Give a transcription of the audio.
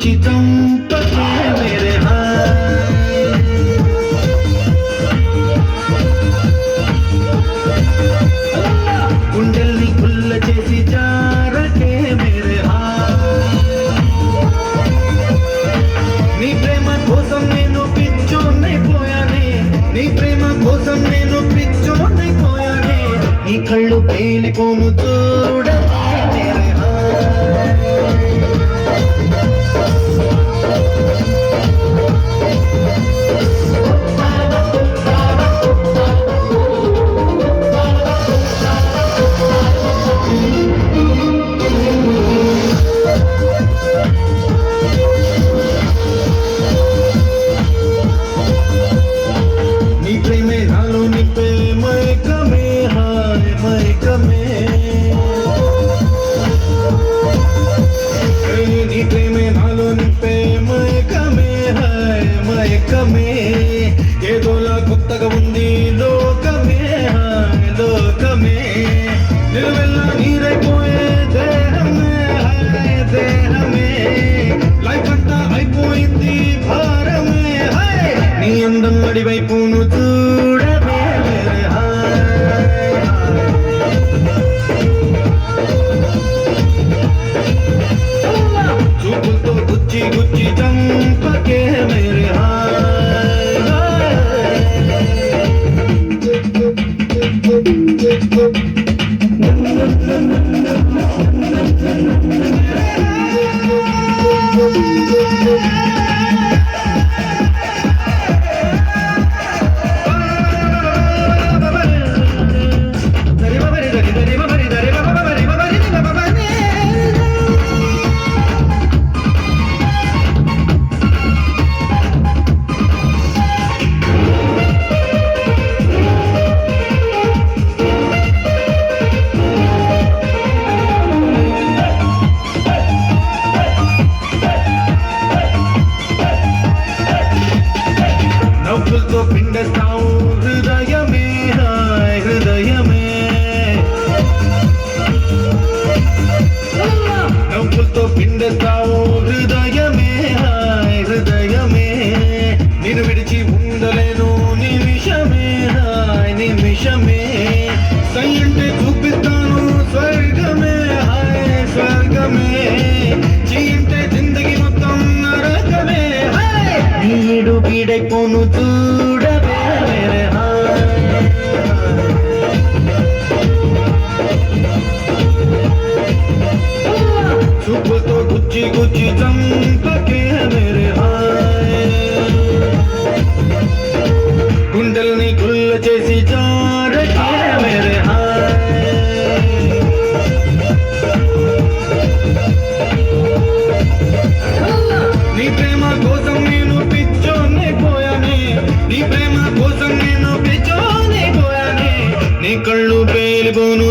గుచ్చి చంపకే మేరే గుండెల్ని గుల్ల చేసి జారకే మేరే నీ ప్రేమ కోసం నేను పిచ్చోనైపోయానే, నీ ప్రేమ కోసం నేను పిచ్చోనైపోయానే, నీ కళ్ళు పేలిపోను చూడకే మేరే ఏదోలా కొత్తగా ఉంది లోకమే లోకమే నిలువెల్లా నీరైపోయే దేహమే దేహమే లైఫ్ అంతా అయిపోయింది భారమే నీ అందం అడివైపును చూడమే చూపులతో గుచ్చి గుచ్చి చంపకే మేరే నవ్వులతో పిండేస్తావు హృదయమే హృదయమే నవ్వులతో పిండేస్తావు హృదయమే హృదయమే నేను విడిచి ఉండలేను నిమిషమే నిమిషమే సై అంటే చూపిస్తాను స్వర్గమే స్వర్గమే చీంటే జిందగీ మొత్తం నరకమే నీడు బీడైపోను చూడవే మేరే చూపుతో గుచ్చి గుచ్చి చంపకే మేరే గుండెల్ని గుల్ల చేసి జారకే మేరే నీ ప్రేమ కోసం నేను పిచ్చోనైపోయానే, నీ ప్రేమ కోసం నేను పిచ్చోనైపోయానే, నీ కళ్ళు పేలిపోను